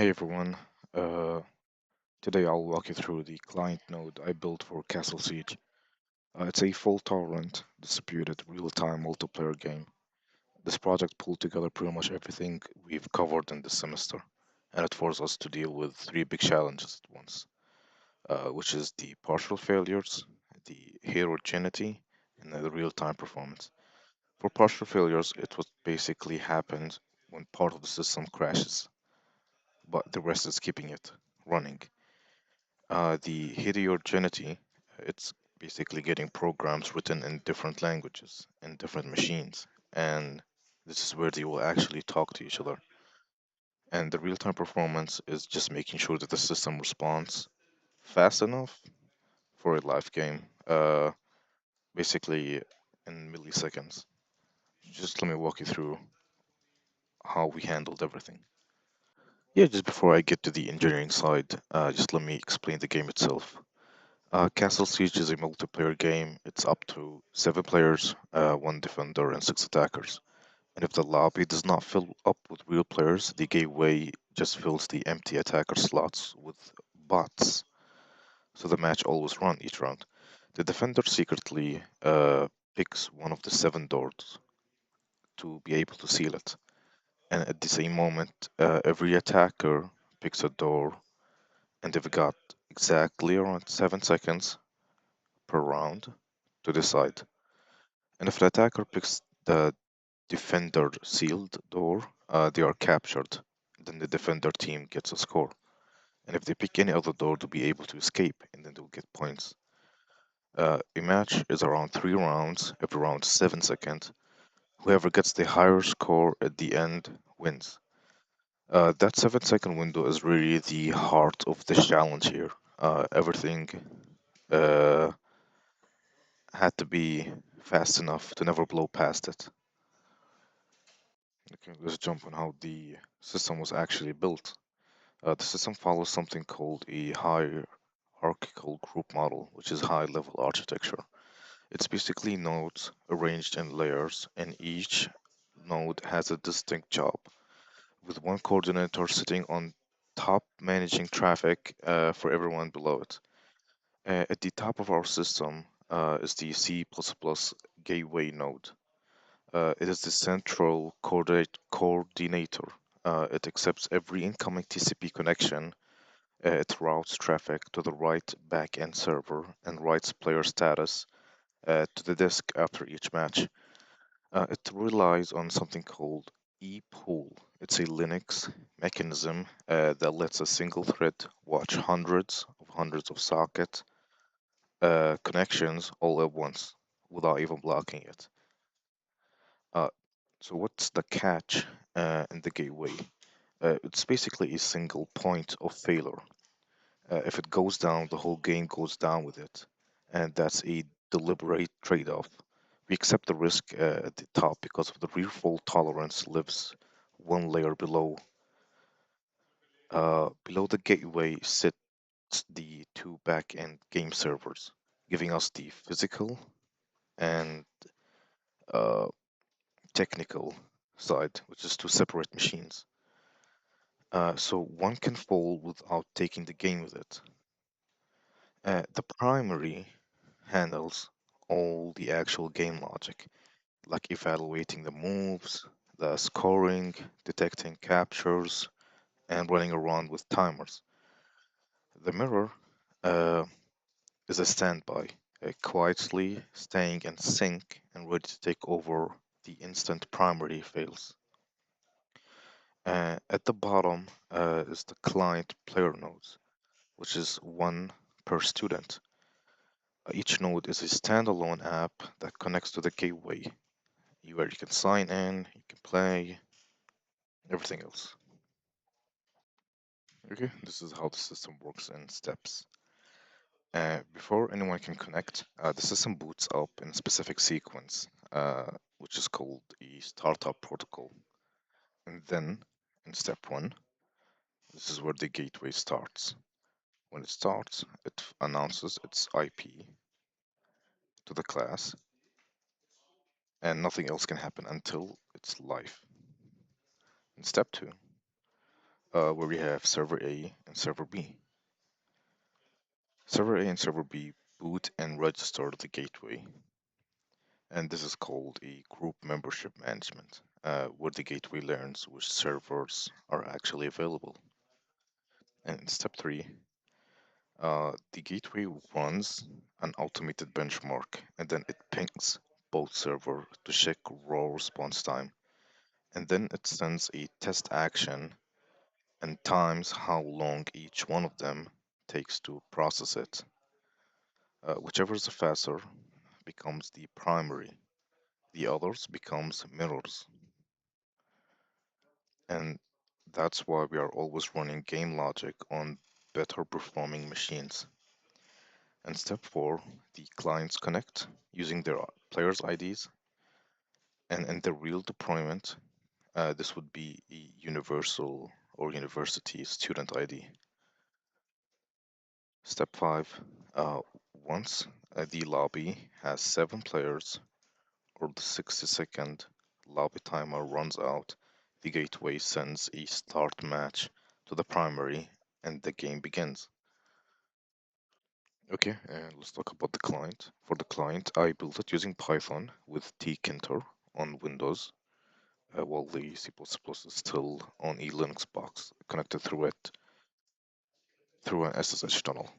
Hey everyone, uh, today I'll walk you through the client node I built for Castle Siege. It's a fault-tolerant, distributed, real-time multiplayer game. This project pulled together pretty much everything we've covered in this semester, and it forced us to deal with three big challenges at once, which is the partial failures, the heterogeneity, and the real-time performance. For partial failures, it was basically happened when part of the system crashes, but the rest is keeping it running. The heterogeneity, it's basically getting programs written in different languages and different machines, and this is where they will actually talk to each other. And the real-time performance is just making sure that the system responds fast enough for a live game, basically in milliseconds. Just let me walk you through how we handled everything. Yeah, just before I get to the engineering side, just let me explain the game itself. Castle Siege is a multiplayer game. It's up to 7 players, one defender, and 6 attackers. And if the lobby does not fill up with real players, the gateway just fills the empty attacker slots with bots. So the match always run each round. The defender secretly picks one of the 7 doors to be able to seal it. And at the same moment, every attacker picks a door, and they've got exactly around 7 seconds per round to decide. And if the attacker picks the defender sealed door, they are captured. Then the defender team gets a score. And if they pick any other door to be able to escape, and then they'll get points. A match is around 3 rounds, every round 7 seconds. Whoever gets the higher score at the end wins. That 7 second window is really the heart of the challenge here. Everything uh, had to be fast enough to never blow past it. Okay, let's jump on how the system was actually built. The system follows something called a hierarchical group model, which is high level architecture. It's basically nodes arranged in layers, and each node has a distinct job, with one coordinator sitting on top managing traffic for everyone below it. At the top of our system is the C++ gateway node. It is the central coordinator. It accepts every incoming TCP connection. It routes traffic to the right backend server and writes player status to the disk after each match. It relies on something called ePool. It's a Linux mechanism that lets a single thread watch hundreds of socket connections all at once without even blocking it. Uh, so what's the catch in the gateway? It's basically a single point of failure. If it goes down, the whole game goes down with it, and that's a deliberate trade-off. We accept the risk at the top because of the real fault tolerance lives one layer below. Below the gateway sits the two back-end game servers, giving us the physical and uh, technical side, which is two separate machines. So one can fall without taking the game with it. The primary handles all the actual game logic, like evaluating the moves, the scoring, detecting captures, and running around with timers. The mirror uh, is a standby, quietly staying in sync and ready to take over the instant primary fails. At the bottom is the client player nodes, which is one per student. Each node is a standalone app that connects to the gateway, where you can sign in, you can play, everything else. Okay, this is how the system works in steps. Before anyone can connect, the system boots up in a specific sequence, which is called a startup protocol. And then, in step one, this is where the gateway starts. When it starts, it announces its IP to the class, and nothing else can happen until it's live. In step two, where we have server A and server B. Server A and server B boot and register the gateway, and this is called a group membership management, where the gateway learns which servers are actually available. And in step three, the gateway runs an automated benchmark, and then it pings both servers to check raw response time, and then it sends a test action and times how long each one of them takes to process it. Whichever is the faster becomes the primary, the others becomes mirrors, and that's why we are always running game logic on better performing machines. And step four, the clients connect using their players' IDs, and in the real deployment, this would be a universal or university student ID. Step five, once the lobby has 7 players or the 60-second lobby timer runs out, the gateway sends a start match to the primary and the game begins. Okay, and let's talk about the client. For the client, I built it using Python with tkinter on Windows, while the C++ is still on a Linux box connected through it through an SSH tunnel,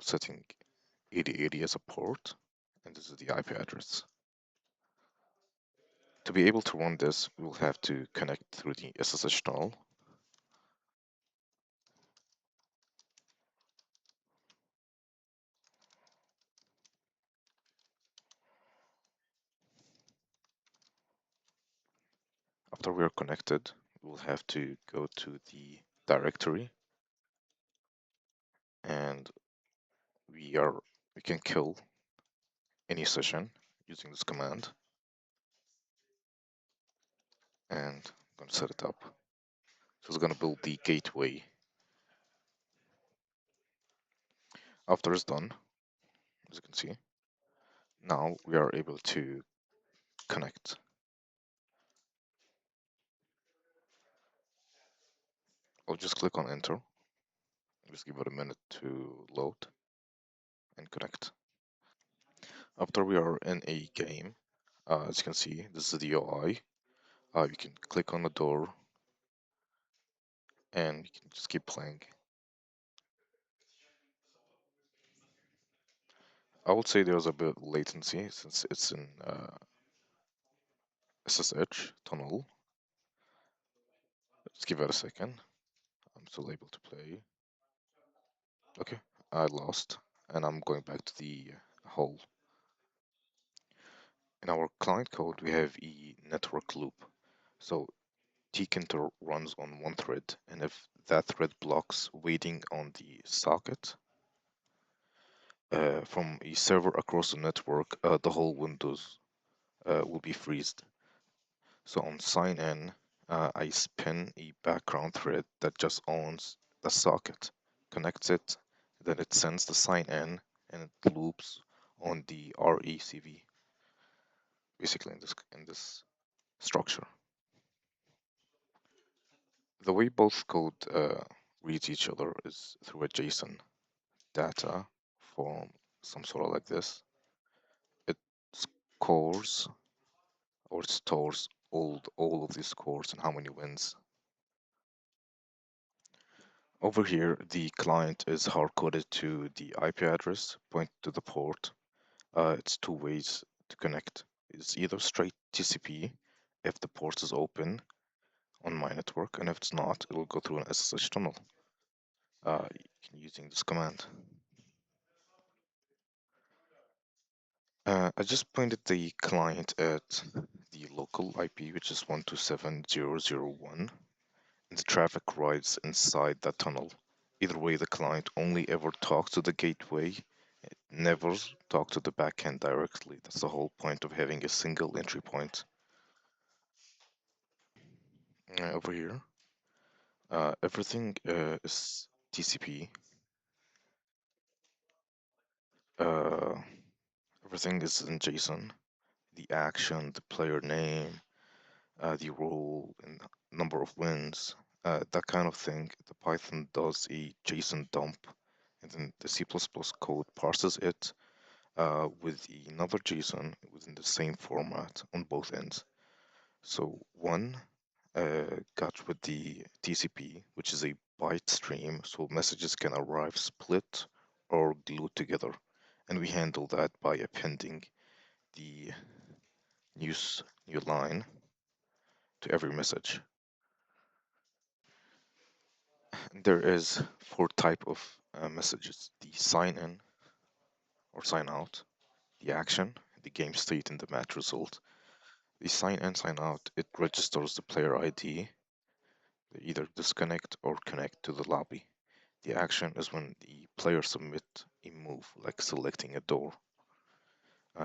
setting 8080 as a port, and this is the IP address. To be able to run this, we will have to connect through the SSH tunnel. After we are connected, we will have to go to the directory, and we are we can kill any session using this command, and I'm going to set it up. So it's going to build the gateway. After it's done, as you can see, now we are able to connect. I'll just click on enter. Just give it a minute to load and connect. After we are in a game, as you can see, this is the UI. You can click on the door and you can just keep playing. I would say there's a bit latency since it's in SSH tunnel. Let's give it a second. I'm still able to play. Okay, I lost, and I'm going back to the hole. In our client code, we have a network loop. So tkinter runs on one thread, and if that thread blocks waiting on the socket from a server across the network, the whole Windows will be freezed. So on sign in, I spin a background thread that just owns the socket, connects it, then it sends the sign in, and it loops on the RECV, basically in this structure. The way both code reads each other is through a JSON data form, some sort of like this. It scores or stores all of these scores and how many wins. Over here, the client is hard-coded to the IP address, point to the port. It's two ways to connect. It's either straight TCP if the port is open on my network, and if it's not, it will go through an SSH tunnel using this command. I just pointed the client at the local IP, which is 127.0.0.1, and the traffic rides inside that tunnel. Either way, the client only ever talks to the gateway, it never talks to the backend directly. That's the whole point of having a single entry point. Over here, everything is TCP. Uh, Everything is in JSON. The action, the player name, the role, and number of wins, That kind of thing, the Python does a JSON dump, and then the C++ code parses it with another JSON within the same format on both ends. So one got with the TCP, which is a byte stream, so messages can arrive split or glued together. And we handle that by appending the new line to every message. There is four type of messages: the sign in or sign out, the action, the game state, and the match result. The sign in, sign out, it registers the player ID. They either disconnect or connect to the lobby. The action is when the player submit a move, like selecting a door.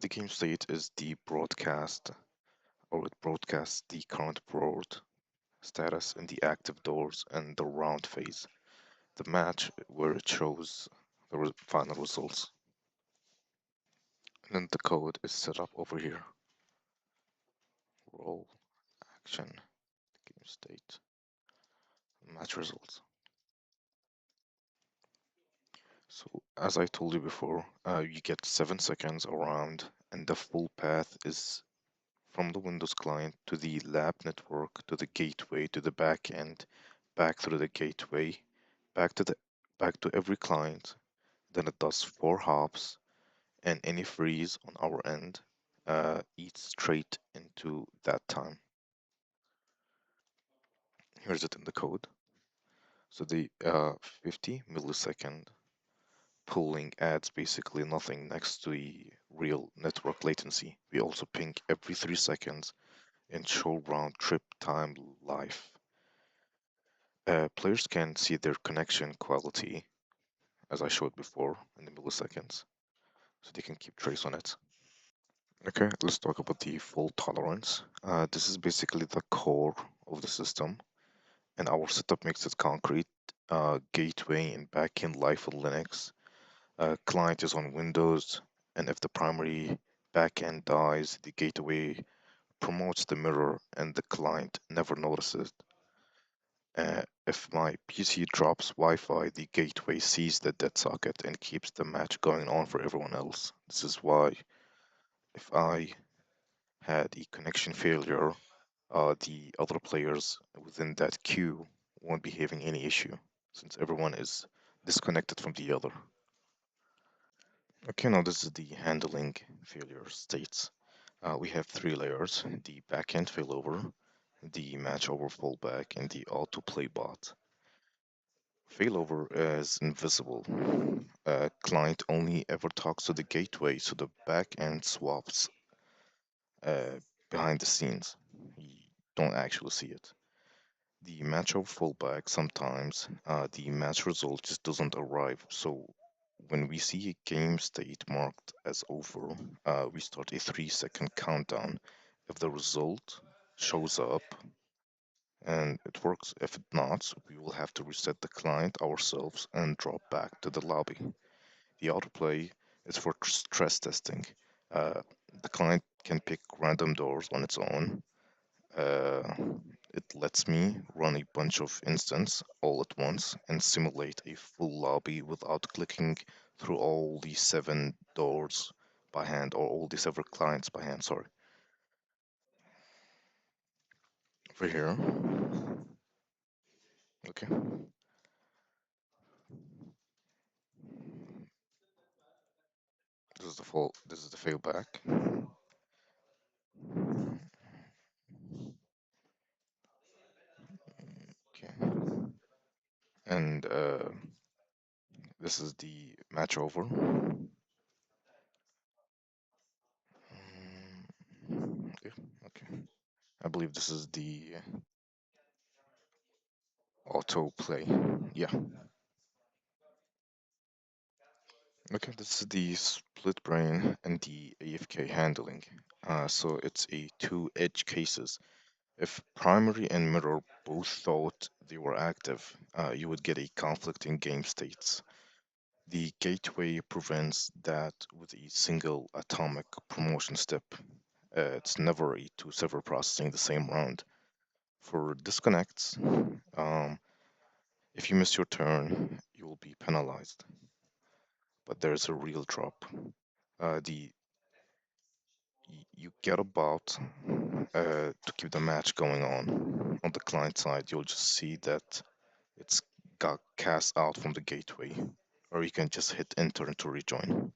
The game state is the broadcast, or it broadcasts the current board status and the active doors and the round phase. The match where it shows the final results. And then the code is set up over here. Role, action, game state, match results. So as I told you before, you get 7 seconds around, and the full path is from the Windows client to the lab network to the gateway to the back end, back through the gateway, back to the back to every client. Then it does 4 hops, and any freeze on our end eats straight into that time. Here's it in the code. So the 50 millisecond pooling adds basically nothing next to the real network latency. We also ping every 3 seconds and show round trip time live. Players can see their connection quality, as I showed before, in the milliseconds, so they can keep trace on it. Okay, let's talk about the fault tolerance. This is basically the core of the system, and our setup makes it concrete. Gateway and backend live on Linux. Client is on Windows, and if the primary backend dies, the gateway promotes the mirror, and the client never notices. If my PC drops Wi-Fi, the gateway sees the dead socket and keeps the match going on for everyone else. This is why if I had a connection failure, the other players within that queue won't be having any issue since everyone is disconnected from the other. Okay, now this is the handling failure states. We have 3 layers: the backend failover, the match over fallback, and the autoplay bot. Failover is invisible. Client only ever talks to the gateway, so the backend swaps uh, behind the scenes. You don't actually see it. The match over fallback, sometimes the match result just doesn't arrive. So when we see a game state marked as over, we start a 3-second countdown. If the result shows up and it works, if it not, we will have to reset the client ourselves and drop back to the lobby. The autoplay is for stress testing. Uh, the client can pick random doors on its own. Uh, it lets me run a bunch of instances all at once and simulate a full lobby without clicking through all the 7 doors by hand, or all the 7 clients by hand, sorry. Over here, okay, this is the failback. Okay, and this is the match over. Yeah, okay. I believe this is the auto play. Yeah. Okay, this is the split brain and the AFK handling. So it's a two edge cases. If primary and mirror both thought they were active, you would get a conflict in game states. The gateway prevents that with a single atomic promotion step. It's never a two server processing the same round. For disconnects, um, if you miss your turn, you will be penalized. But there's a real drop. The you get about to keep the match going on. On the client side, you'll just see that it's got cast out from the gateway, or you can just hit enter to rejoin.